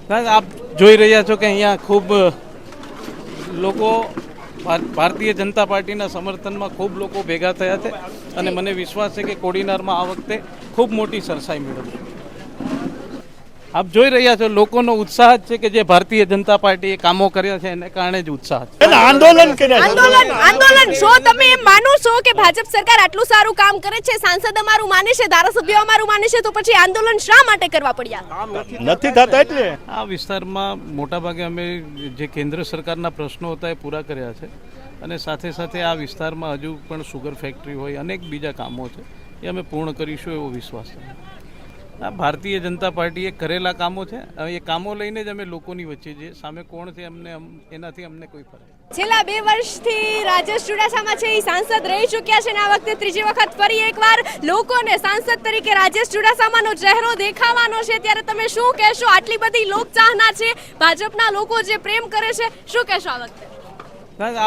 આપ જોઈ રહ્યા છો કે અહીંયા ખૂબ લોકો ભારતીય જનતા પાર્ટીના સમર્થનમાં ખૂબ લોકો ભેગા થયા છે અને મને વિશ્વાસ છે કે કોડીનારમાં આ વખતે ખૂબ મોટી સરસાઈ મેળવશે. આપ જોઈ રહ્યા છો લોકોનો ઉત્સાહ જ છે કે જે ભારતીય જનતા પાર્ટીએ કામો કર્યા છે એને કારણે જ ઉત્સાહ છે. આંદોલન શું તમે એમ માનો છો કે ભાજપ સરકાર આટલું સારું કામ કરે છે, સાંસદ અમારું માને છે, ધારાસભ્યો અમારું માને છે, તો પછી આંદોલન શા માટે કરવા પડ્યા? નથી થતા એટલે આ વિસ્તારમાં મોટાભાગે અમે જે કેન્દ્ર સરકારના પ્રશ્નો હતા એ પૂરા કર્યા છે અને સાથે સાથે આ વિસ્તારમાં હજુ પણ સુગર ફેક્ટરી હોય અનેક બીજા કામો છે એ અમે પૂર્ણ કરીશું એવો વિશ્વાસ છે. આ ભારતીય જનતા પાર્ટીએ કરેલા કામો છે, એ કામો લઈને જ અમે લોકોની વચ્ચે જે સામે કોણ છે એનાથી અમને કોઈ ફરક. છેલ્લા 2 વર્ષથી રાજેશ ચુડાસમા છે એ સાંસદ રહી ચૂક્યા છે અને આ વખતે ત્રીજી વખત ફરી એકવાર લોકોને સાંસદ તરીકે રાજેશ ચુડાસમાનો ચહેરો દેખાવાનો છે. ત્યારે તમે શું કહેશો? આટલી બધી લોકચાહના છે, ભાજપના લોકો જે પ્રેમ કરે છે, શું કહેશો આ વખતે?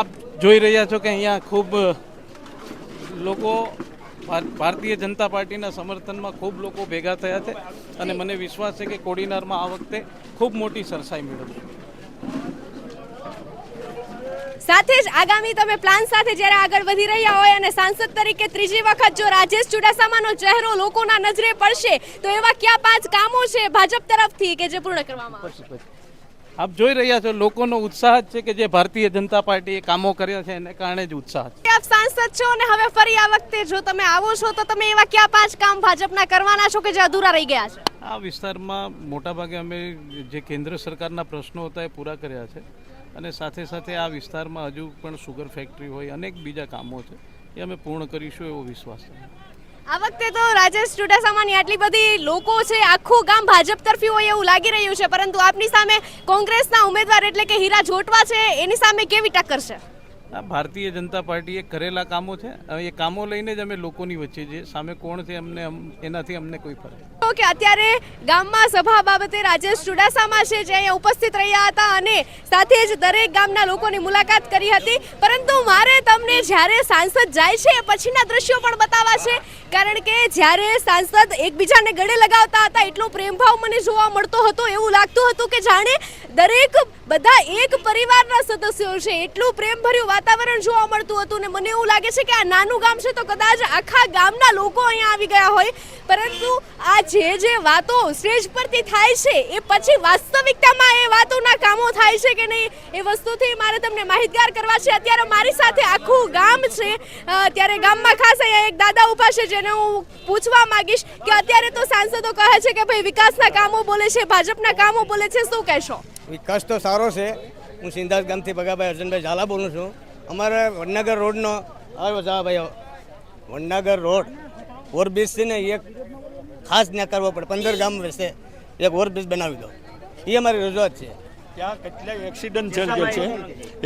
આપ જોઈ રહ્યા છો કે અહીંયા ખૂબ લોકો ભારતીય જનતા પાર્ટીના સમર્થનમાં ખૂબ લોકો ભેગા થયા છે અને મને વિશ્વાસ છે કે કોડીનારમાં આ વખતે ખૂબ મોટી સરસાઈ મેળવશે. સાથે જ આગામી તમે પ્લાન સાથે જ્યારે આગળ વધી રહ્યા હોય અને સાંસદ તરીકે ત્રીજી વખત જો રાજેશ ચુડાસમાનો ચહેરો લોકોના નજરે પડશે તો એવા કયા 5 કામો છે ભાજપ તરફથી કે જે પૂર્ણ કરવામાં આવશે? આપ જોઈ રહ્યા છો લોકોનો ઉત્સાહ જ છે કે જે ભારતીય જનતા પાર્ટીએ કામો કર્યા છે એને કારણે જ ઉત્સાહ છે. આપ સાંસદ છો અને હવે ફરી આ વખતે જો તમે આવો છો તો તમે એવા કયા 5 કામ ભાજપના કરવાના છો કે જે અધૂરા રહી ગયા છે? આ વિસ્તારમાં મોટાભાગે અમે જે કેન્દ્ર સરકારના પ્રશ્નો હતા એ પૂરા કર્યા છે અને સાથે સાથે આ વિસ્તારમાં હજુ પણ સુગર ફેક્ટરી હોય અનેક બીજા કામો છે એ અમે પૂર્ણ કરીશું એવો વિશ્વાસ છે. આ વખતે તો રાજેશ ચુડાસમાની આટલી બધી લોકો છે, આખું ગામ ભાજપ તરફી હોય એવું લાગી રહ્યું છે, પરંતુ આપની સામે કોંગ્રેસના ઉમેદવાર એટલે કે હીરા જોટવા છે, એની સામે કેવી ટક્કર છે? આ ભારતીય જનતા પાર્ટીએ કરેલા કામો છે, એ કામો લઈને જ અમે લોકોની વચ્ચે જે સામે કોણ છે એનાથી અમને કોઈ ફરક. કે અત્યારે ગામમાં સભા બાબતે રાજેશ ચુડાસમા છે જે અહીંયા ઉપસ્થિત રહ્યા હતા અને સાથે જ દરેક ગામના લોકોની મુલાકાત કરી હતી, પરંતુ મારે તમને જ્યારે સાંસદ જાય છે પછીના દ્રશ્યો પણ બતાવવા છે, કારણ કે જ્યારે સાંસદ એકબીજાને ગળે લગાવતા હતા એટલો પ્રેમભાવ મને જોવા મળતો હતો, એવું લાગતું હતું કે જાણે દરેક બધા એક પરિવારના સદસ્યો છે, એટલું પ્રેમભર્યું વાતાવરણ જોવા મળતું હતું. ને મને એવું લાગે છે કે આ નાનું ગામ છે તો કદાચ આખા ગામના લોકો અહીંયા આવી ગયા હોય, પરંતુ આ જે વાતો સ્ટેજ પરથી થાય છે એ પછી વાસ્તવિકતામાં એ વાતોના કામો થાય છે કે નહીં એ વસ્તુથી મારે તમને માહિતગાર કરવા છે. અત્યારે મારી સાથે આખું ગામ છે, ત્યારે ગામમાં ખાસ અહીંયા એક દાદા ઊભા છે જેને હું પૂછવા માંગીશ કે અત્યારે તો સાંસદો કહે છે કે ભાઈ વિકાસના કામો બોલે છે, ભાજપના કામો બોલે છે, શું કહેશો? વિકાસ તો સારો છે. હું સિંધાસ ગામથી ભગાભાઈ અર્જનભાઈ ઝાલા બોલું છું. અમારે વડનગર રોડનો આવ્યો જા ભાઈ વડનગર રોડ ઓવરબ્રિજ છે ને એક ખાસ ત્યાં કરવો પડે, 15 ગામ વચ્ચે એક ઓવરબ્રિજ બનાવી દો, એ અમારી રજૂઆત છે. ત્યાં કેટલા એક્સિડન્ટ સર્જાય છે,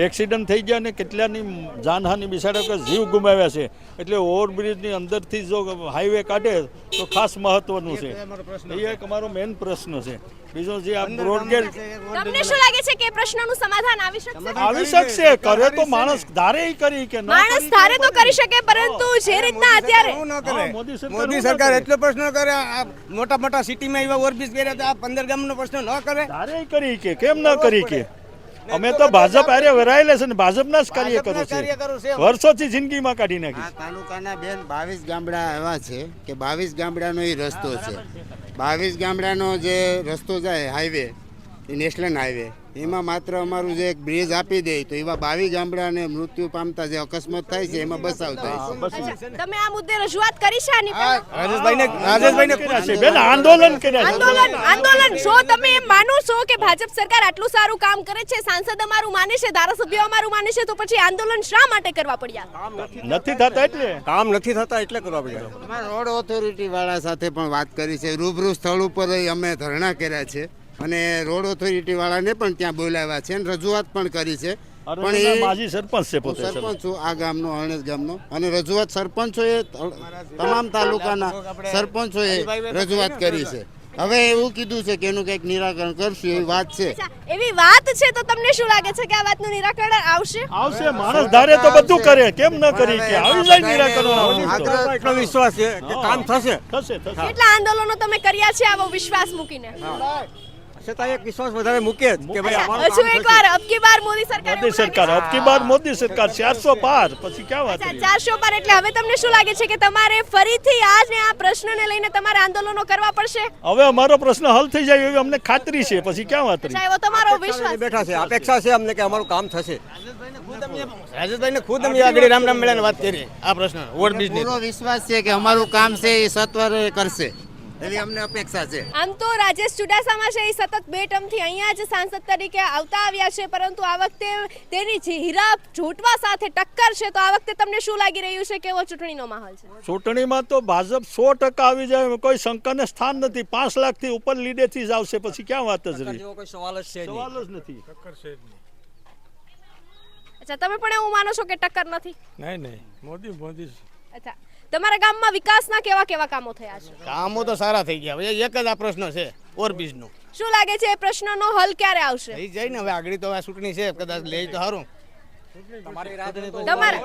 એક્સિડન્ટ થઈ ગયા ને કેટલાની જાનહાની બિસાડ્યો કે જીવ ગુમાવ્યા છે, એટલે ઓવરબ્રિજની અંદરથી જો હાઈવે કાઢે તો ખાસ મહત્વનું છે. એ એક અમારો મેઇન પ્રશ્ન છે. બીજો જે આ બ્રોડગેજ, તમને શું લાગે છે કે પ્રશ્નનું સમાધાન આવી શકશે? આવી શકશે. કરે તો માણસ ધારે કરી કે માણસ ધારે તો કરી શકે, પરંતુ જે રીતના અત્યારે મોદી સરકાર એટલો પ્રશ્ન કરે, આ મોટા મોટા સિટીમાં એવા ઓવરબ્રિજ કર્યા તો આ 15 ગામનો પ્રશ્ન ન કરે? ધારે કરી કે કેમ ન કરી કે અમે તો ભાજપ આરે વરાયેલા છે ને ભાજપના જ કાર્યકરો છે, વર્ષોથી જિંદગીમાં કાઢી નાખી. તાલુકાના બેન 22 ગામડા એવા છે કે 22 ગામડાનો એ રસ્તો છે. 22 ગામડાનો જે રસ્તો જાય હાઈવે, એ નેશનલ હાઈવે, એમાં માત્ર અમારું જે એક બ્રિજ આપી દે તો એવા 22 ગામડાને મૃત્યુ પામતા જે અકસ્માત થાય છે એમાં બચાવ થાય છે. તમે આ મુદ્દે રજૂઆત કરી છે આની પર? રાજેશભાઈને છે બેન, આંદોલન કર્યા છે. આંદોલન શું તમે એમ માનો છો કે ભાજપ સરકાર આટલું સારું કામ કરે છે, સાંસદ અમારું માને છે, ધારાસભ્યો અમારું માને છે, તો પછી આંદોલન શા માટે કરવા પડ્યા? નથી થતા એટલે કામ નથી થતા એટલે કરવા પડ્યા. રોડ ઓથોરિટી વાળા સાથે પણ વાત કરી છે, રૂબરૂ સ્થળ ઉપર અમે ધરણા કર્યા છે અને રોડ ઓથોરિટી વાળાને પણ ત્યાં બોલાવ્યા છે અને રજૂઆત પણ કરી છે. પણ એ માજી સરપંચ છે, પોતે સરપંચ છું આ ગામનો, અરણેજ ગામનો, અને રજૂઆત સરપંચોએ તમામ તાલુકાના સરપંચોએ રજૂઆત કરી છે. હવે એવું કીધું છે કે એનું કંઈક નિરાકરણ કરશું એવી વાત છે. એવી વાત છે તો તમને શું લાગે છે કે આ વાતનું નિરાકરણ આવશે? આવશે. માણસ ધારે તો બધું કરે, કેમ ન કરી કે આવી જાય નિરાકરણ. એટલો વિશ્વાસ છે કે કામ થશે. થશે. કેટલા આંદોલનો તમે કર્યા છે આવો વિશ્વાસ મૂકીને? છતાં એક વિશ્વાસ વધારે મૂકે જ કે ભાઈ અમારું હજુ કામ થશે. એકવાર અબકી બાર મોદી સરકાર મોદી સરકાર અબકી બાર મોદી સરકાર 400 પાર, પછી ક્યાં વાત અચ્છા, કરીએ? 400 પર એટલે હવે તમને શું લાગે છે કે તમારે ફરીથી આજને આ પ્રશ્નને લઈને તમારે આંદોલનો કરવા પડશે? હવે અમારો પ્રશ્ન હલ થઈ જાય એવી અમને ખાતરી છે, પછી ક્યાં વાત કરીએ? અચ્છા, એવો તમારો વિશ્વાસ? બેઠા છે, અપેક્ષા છે અમને કે અમારું કામ થશે. રાજેશભાઈને ખુદ અમે આગળ રામ મેળાની વાત કરી આ પ્રશ્ન ઓવરબ્રિજની. પૂરો વિશ્વાસ છે કે અમારું કામ છે એ સત્વરે કરશે એવી અમને અપેક્ષા છે. આમ તો રાજેશ ચુડાસમા છે એ સતત 2 ટર્મથી અહીંયા જ સાંસદ તરીકે આવતા આવ્યા છે, પરંતુ આ વખતે તેની જે હીરા જોટવા સાથે ટક્કર છે, તો આ વખતે તમને શું લાગી રહ્યું છે, કેવો ચૂંટણીનો માહોલ છે? ચૂંટણીમાં તો ભાજપ 100% આવી જાય એમાં કોઈ શંકાને સ્થાન નથી. 5 લાખથી ઉપર લીડેથી જ આવશે, પછી ક્યાં વાત જ રહી? કોઈ સવાલ જ છે સવાલ જ નથી. અચ્છા, તમે પણ એવું માનો છો કે ટક્કર નથી? નહીં મોદી અચ્છા, તમારા ગામમાં વિકાસના કેવા કેવા કામો થયા છે? કામો તો સારા થઈ ગયા. હવે એક જ આ પ્રશ્ન છે ઓવરબ્રિજનો. શું લાગે છે એ પ્રશ્નનો હલ ક્યારે આવશે? થઈ જાય ને હવે આગળ તો આ ચૂંટણી છે, કદાચ લે તો સારું. તમારે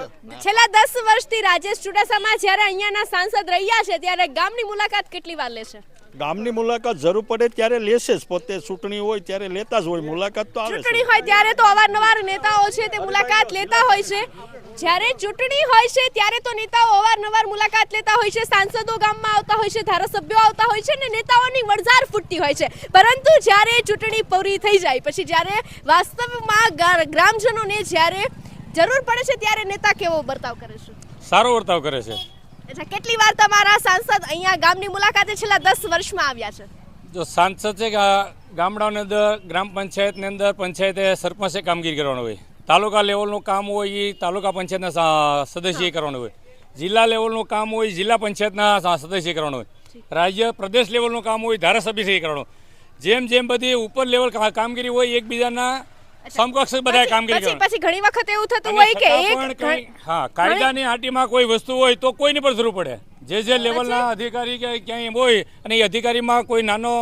છેલ્લા 10 વર્ષથી રાજેશ ચુડાસમા જ્યારે અહીંયાના સાંસદ રહ્યા છે, ત્યારે ગામની મુલાકાત કેટલી વાર લેશે? ગામની મુલાકાત જરૂર પડે ત્યારે લેશે જ. પોતે ચૂંટણી હોય ત્યારે લેતા જ હોય, મુલાકાત તો આવે ચૂંટણી છે. હોય ત્યારે તો અવારનવાર નેતાઓ છે તે મુલાકાત લેતા હોય છે. જ્યારે ચૂંટણી હોય છે ત્યારે તો નેતાઓ અવારનવાર મુલાકાત લેતા હોય છે, સાંસદો ગામમાં આવતા હોય છે, ધારાસભ્યો આવતા હોય છે ને નેતાઓની વણઝાર ફૂટતી હોય છે. પરંતુ જ્યારે ચૂંટણી પૂરી થઈ જાય પછી જ્યારે વાસ્તવમાં ગ્રામજનોને જ્યારે જરૂર પડે છે ત્યારે નેતા કેવો વર્તાવ કરે છે? સારો વર્તાવ કરે છે. અચ્છા, કેટલી વાર તમારા સાંસદ અહીંયા ગામની મુલાકાતે છેલ્લા 10 વર્ષમાં આવ્યા છે? જો સાંસદ છે કે ગામડાઓની અંદર ગ્રામ પંચાયતની અંદર પંચાયતે સરપંચે કામગીરી કરવાનું હોય, તાલુકા લેવલનું કામ હોય એ તાલુકા પંચાયતના સદસ્યએ કરવાનું હોય, જિલ્લા લેવલનું કામ હોય જિલ્લા પંચાયતના સદસ્યએ કરવાનું હોય, રાજ્ય પ્રદેશ લેવલનું કામ હોય ધારાસભ્યશ્રીએ કરવાનું. જેમ જેમ બધી ઉપર લેવલ કામગીરી હોય એકબીજાના સમકક્ષ બધા કામગીરી પછી કરવાની. પછી ઘણી વખત એવું થતું હોય કે છતાં પણ કંઈ કાયદાની હાટીમાં કોઈ વસ્તુ હોય તો કોઈની પર જરૂર પડે. જે લેવલના અધિકારી કે ક્યાંય હોય અને એ અધિકારીમાં કોઈ નાનો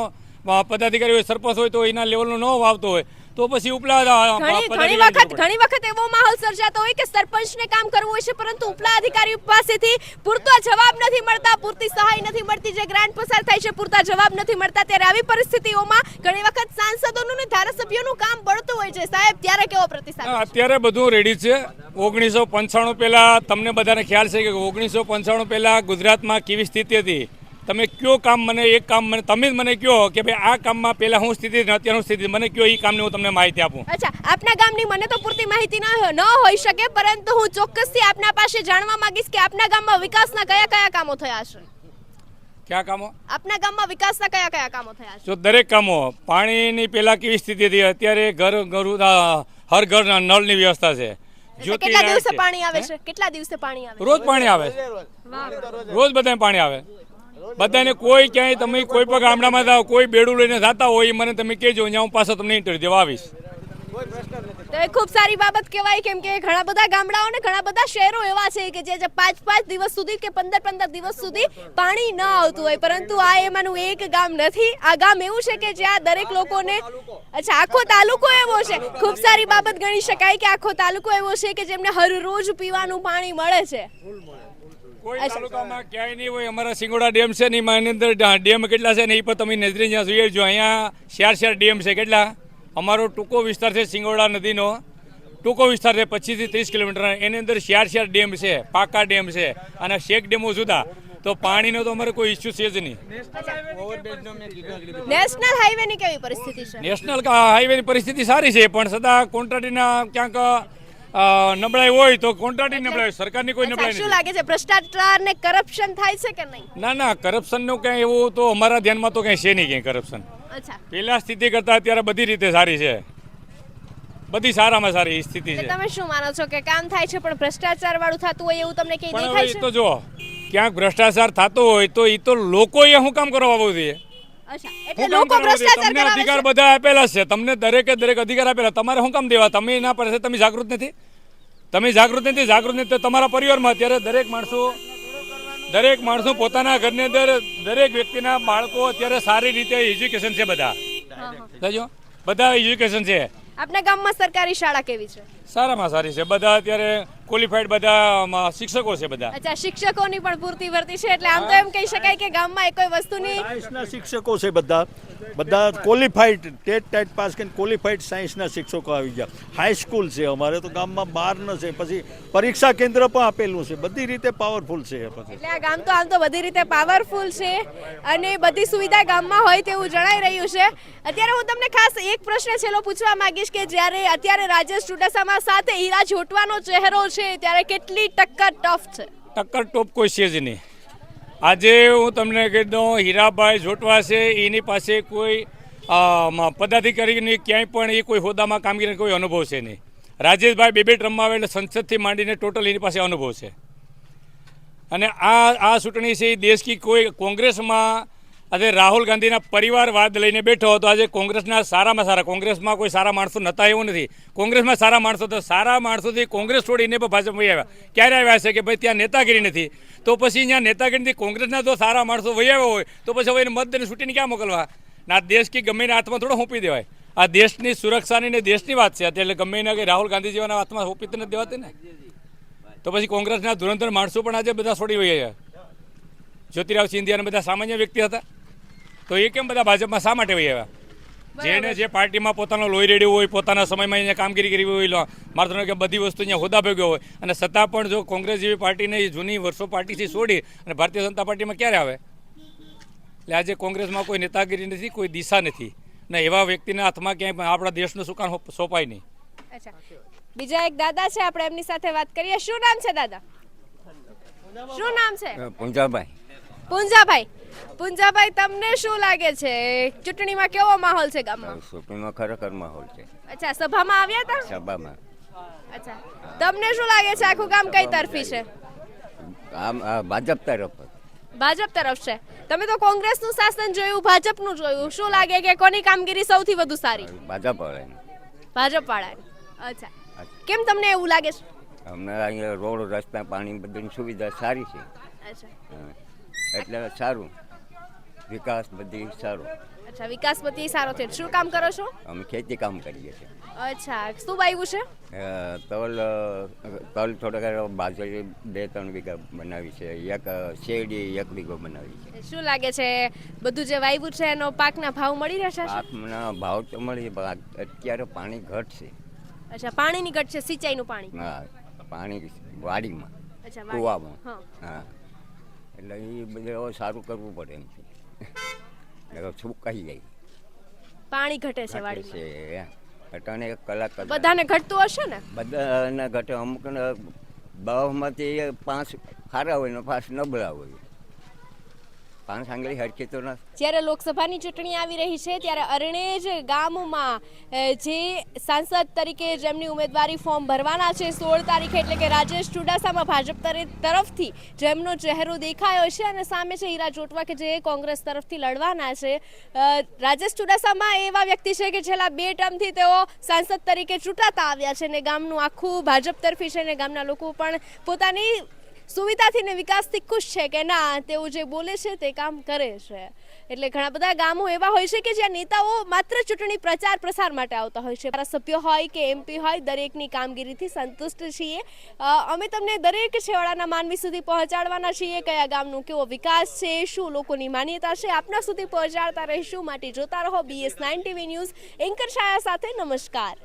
પદાધિકારી હોય, સરપંચ હોય, તો એના લેવલનો ન વાવતો હોય તો પછી ઉપલા ઘણી વખત એવો માહોલ સર્જાતો હોય કે સરપંચને કામ કરવું હોય છે, પરંતુ ઉપલા અધિકારીઓ પાસેથી પૂરતો જવાબ નથી મળતા, પૂરતી સહાય નથી મળતી, જે ગ્રાન્ટ પસાર થાય છે પૂરતા જવાબ નથી મળતા. ત્યારે આવી પરિસ્થિતિઓમાં ઘણી વખત સાંસદોનું ને ધારાસભ્યોનું કામ બળતું હોય છે. સાહેબ, ત્યારે કેવો પ્રતિસાદ? અત્યારે બધું રેડી છે. 1995 પહેલા તમને બધાને ખ્યાલ છે કે 1995 પહેલા ગુજરાતમાં કેવી સ્થિતિ હતી. તમે કયો કામ મને એક કામ મને તમે જ મને કહો કે ભાઈ આ કામમાં પહેલા હું સ્થિતિ અને અત્યારનું સ્થિતિ મને કયો, એ કામની હું તમને માહિતી આપું. અચ્છા, આપના ગામની મને તો પૂરતી માહિતી ન હોઈ શકે, પરંતુ હું ચોક્કસથી આપના પાસે જાણવા માંગીશ કે આપના ગામમાં વિકાસના કયા કયા કામો થયા છે? કયા કામો? આપના ગામમાં વિકાસના કયા કયા કામો થયા છે? જો દરેક કામો. પાણીની પહેલા કેવી સ્થિતિ હતી, અત્યારે હર ઘર નળની વ્યવસ્થા છે. કેટલા દિવસે પાણી આવે છે? કેટલા દિવસે પાણી આવે? રોજ પાણી આવે, રોજ બધાને પાણી આવે. બધાને કોઈ ક્યાંય તમે કોઈ પણ ગામડામાં જાઓ, કોઈ બેડું લઈને જતા હોય મને તમે કહેજો, અહીંયા હું પાછો તમને ઇન્ટરવ્યુ દેવા આવીશ. તો એ ખૂબ સારી બાબત કહેવાય, કેમ કે ઘણા બધા ગામડાઓ ને ઘણા બધા શહેરો એવા છે કે જે 5 દિવસ સુધી કે 15 દિવસ સુધી પાણી ન આવતું હોય, પરંતુ આ એમાંનું એક ગામ નથી. આ ગામ એવું છે કે જ્યાં દરેક લોકોને, અચ્છા, આખો તાલુકો એવો છે. ખૂબ સારી બાબત ગણી શકાય કે આખો તાલુકો એવો છે કે જેમને હર રોજ પીવાનું પાણી મળે છે. કોઈ તાલુકામાં ક્યાંય નહીં હોય. અમારા સિંગોડા ડેમ છે ને એની અંદર ડેમ કેટલા છે ને એ પણ તમે નજરે જ્યાં જોઈએ જો. અહીંયા 4 ડેમ છે. કેટલા? અમારો ટૂંકો વિસ્તાર છે સિંગોડા નદીનો, ટૂંકો વિસ્તાર છે 25 થી 30 કિલોમીટર. એની અંદર 4 ડેમ છે, પાકા ડેમ છે અને શેક ડેમો જુદા. તો પાણીનો તો અમારે કોઈ ઇસ્યુ છે જ નહીં. નેશનલ હાઈવેની કેવી પરિસ્થિતિ છે? નેશનલ હાઈવેની પરિસ્થિતિ સારી છે, પણ છતાં કોન્ટ્રાક્ટરના ક્યાંક નબળાઈ હોય તો કોન્ટ્રાક્ટની નબળાઈ, સરકારની કોઈ નબળાઈ શું નથી. લાગે છે, ભ્રષ્ટાચાર ને કરપ્શન થાય છે કે નહીં? ના, કરપ્શનનું કંઈ એવું તો અમારા ધ્યાનમાં તો કંઈ છે નહીં ક્યાંય કરપ્શન. અચ્છા, પહેલા સ્થિતિ કરતાં અત્યારે બધી રીતે સારી છે, બધી સારામાં સારી સ્થિતિ છે. તમે શું માનો છો કે કામ થાય છે પણ ભ્રષ્ટાચાર વાળું થતું હોય એવું તમને કઈ પણ હવે દેખાય એ છે? તો જો ક્યાંક ભ્રષ્ટાચાર થતો હોય તો એ તો લોકોએ શું કામ કરવા આવવું જોઈએ? અચ્છા, શું એટલે કામ લોકો કરવા જોઈએ? ભ્રષ્ટાચાર તમને કરાવે અધિકાર છે? બધા આપેલા છે, તમને દરેકે દરેક અધિકાર આપેલા, તમારે શું કામ દેવા? તમે એના પર તમે જાગૃત નથી. જાગૃત નથી તો તમારા પરિવારમાં અત્યારે દરેક માણસો પોતાના ઘરની અંદર દરેક વ્યક્તિના બાળકો અત્યારે સારી રીતે એજ્યુકેશન છે. બધા એજ્યુકેશન છે. આપના ગામમાં સરકારી શાળા કેવી છે? સારામાં સારી છે. બધા અત્યારે ક્વોલિફાઈડ બધા શિક્ષકો છે બધા. અચ્છા, શિક્ષકોની પણ પૂરતી ભરતી છે, એટલે આમ તો એમ કહી શકાય કે ગામમાં કોઈ વસ્તુની સાયન્સના શિક્ષકો છે બધા ક્વોલિફાઈડ ટેટ પાસ કરીને ક્વોલિફાઈડ સાયન્સના શિક્ષકો આવી ગયા. હાઈસ્કૂલ છે અમારે તો ગામમાં 12 છે, પછી પરીક્ષા કેન્દ્ર પણ આપેલું છે, બધી રીતે પાવરફુલ છે. પછી એટલે આ ગામ તો આમ તો બધી રીતે પાવરફુલ છે અને બધી સુવિધા ગામમાં હોય તેવું જણાઈ રહ્યું છે. અત્યારે હું તમને ખાસ એક પ્રશ્ન છેલ્લો પૂછવા માંગીશ કે જ્યારે અત્યારે રાજેશ ચુડાસમા સાથે હીરા જોટવાનો ચહેરો છે ત્યારે કેટલી ટક્કર ટફ છે? ટક્કર ટોપ કોઈ છે જ નહીં. આજે હું તમને કહી દઉં, હીરાભાઈ જોટવા છે એની પાસે કોઈ પદાધિકારીની ક્યાંય પણ એ કોઈ હોદ્દામાં કામગીરીનો કોઈ અનુભવ છે નહીં. રાજેશભાઈ બે ટર્મમાં આવે એટલે સંસદથી માંડીને ટોટલ એની પાસે અનુભવ છે. અને આ ચૂંટણી છે એ દેશ કી કોઈ કોંગ્રેસમાં આજે રાહુલ ગાંધીના પરિવારવાદ લઈને બેઠો હતો. આજે કોંગ્રેસના સારામાં સારા, કોંગ્રેસમાં કોઈ સારા માણસો નહોતા એવું નથી, કોંગ્રેસમાં સારા માણસો તો સારા માણસોથી કોંગ્રેસ છોડીને પણ ભાજપમાં આવ્યા. ક્યારે આવ્યા છે કે ભાઈ ત્યાં નેતાગીરી નથી, તો પછી અહીંયા નેતાગીરીથી કોંગ્રેસના જો સારા માણસો વહી આવ્યા હોય તો પછી હવે એને મત દઈને છૂટીને ક્યાં મોકલવા? આ દેશ કી ગમે એના હાથમાં થોડો સોંપી દેવાય. આ દેશની સુરક્ષાની ને દેશની વાત છે એટલે ગમે એના કે રાહુલ ગાંધી જેવાના હાથમાં સોંપી તો નથી દેવાતી ને. તો પછી કોંગ્રેસના ધુરંધર માણસો પણ આજે બધા છોડી વહી આવ્યા. જ્યોતિરાવ સિંધિયા બધા સામાન્ય વ્યક્તિ હતા, તો એ કેમ બધા ભાજપમાં શા માટે વહી આવ્યા? જેને જે પાર્ટીમાં પોતાનો લોહી રેડ્યો હોય, પોતાના સમયમાં અહીંયા કામગીરી કરી હોય, માત્ર કે બધી વસ્તુ અહીંયા હોદ્દા ભેગો હોય, અને છતાં પણ જો કોંગ્રેસ જેવી પાર્ટીને જૂની વર્ષો પાર્ટીથી છોડી અને ભારતીય જનતા પાર્ટીમાં ક્યારે આવે? એટલે આજે કોંગ્રેસમાં કોઈ નેતાગીરી નથી, કોઈ દિશા નથી, ને એવા વ્યક્તિના હાથમાં ક્યાંય આપણા દેશનું સુકાન સોંપાય નહીં. અચ્છા, બીજા એક દાદા છે, આપણે એમની સાથે વાત કરીએ. શું નામ છે દાદા? શું નામ છે? પૂંજાભાઈ. પૂંજાભાઈ, તમને શું લાગે છે ચૂંટણીમાં કેવો માહોલ છે ગામમાં? ચૂંટણીમાં ખરેખર માહોલ છે. અચ્છા, સભામાં આવ્યા હતા? સભામાં. અચ્છા, તમને શું લાગે છે આખું ગામ કઈ તરફી છે? આમ ભાજપ તરફ. ભાજપ તરફ છે. તમે તો કોંગ્રેસનું શાસન જોયું, ભાજપનું જોયું, શું લાગે કે કોની કામગીરી સૌથી વધુ સારી? ભાજપ વાળાની. ભાજપ વાળાની. અચ્છા, કેમ તમને એવું લાગે છે? અમને અહીંયા રોડ રસ્તા પાણી બધી સુવિધા સારી છે. અચ્છા, એટલે સારું, વિકાસ બધી સારો. અચ્છા, વિકાસપતિ સારો છે. શું કામ કરો છો? અમે ખેતી કામ કરીએ છીએ. અચ્છા, શું વાવ્યું છે? તલ થોડાક બાજરી 2-3 વીઘા બનાવી છે, એક શેરડી 1 વીઘો બનાવી છે. શું લાગે છે બધું જે વાવ્યું છે એનો પાકના ભાવ મળી રહેશે? પાકના ભાવ તો મળી, અત્યારે પાણી ઘટ છે. અચ્છા, પાણીની ઘટ છે, સિંચાઈનું પાણી? હા, પાણી વાડીમાં, અચ્છા, કુવામાં. હા. હા, એટલે એ બધું સારું કરવું પડે એમ છે, સુકાઈ જાય. પાણી ઘટે છે વાડીમાં છે અટાણે 1 કલાક. બધાને ઘટતું હશે ને? બધાને ઘટે. અમુક દવામાંથી 5 સારા હોય ને 5 નબળા હોય. 5 આંગળી હરખી તો ના. જ્યારે લોકસભાની ચૂંટણી આવી રહી છે ત્યારે અરણેજ ગામમાં જે સાંસદ તરીકે જેમની ઉમેદવારી ફોર્મ ભરવાના છે 16 તારીખે, એટલે કે રાજેશ ચુડાસમા ભાજપ તરફથી જેમનો ચહેરો દેખાયો છે, અને સામે છે હીરા જોટવા કે જે કોંગ્રેસ તરફથી લડવાના છે. રાજેશ ચુડાસમા એવા વ્યક્તિ છે કે છેલ્લા 2 ટર્મથી તેઓ સાંસદ તરીકે ચૂંટાતા આવ્યા છે, અને ગામનું આખું ભાજપ તરફી છે, અને ગામના લોકો પણ પોતાની સુવિધાથી ને વિકાસથી ખુશ છે કે ના તેઓ જે બોલે છે તે કામ કરે છે. એટલે ઘણા બધા ગામો એવા હોય છે કે જ્યાં નેતાઓ માત્ર ચૂંટણી પ્રચાર પ્રસાર માટે આવતા હોય છે. ધારાસભ્ય હોય કે MP હોય, દરેકની કામગીરીથી સંતુષ્ટ છીએ. અમે તમને દરેક છેવાડાના માનવી સુધી પહોંચાડવાના છીએ. કયા ગામનો કેવો વિકાસ છે, શું લોકોની માન્યતા છે, આપના સુધી પહોંચાડતા રહીશું. માટે જોતા રહો BS9 TV ન્યૂઝ. એન્કર છાયા સાથે. નમસ્કાર.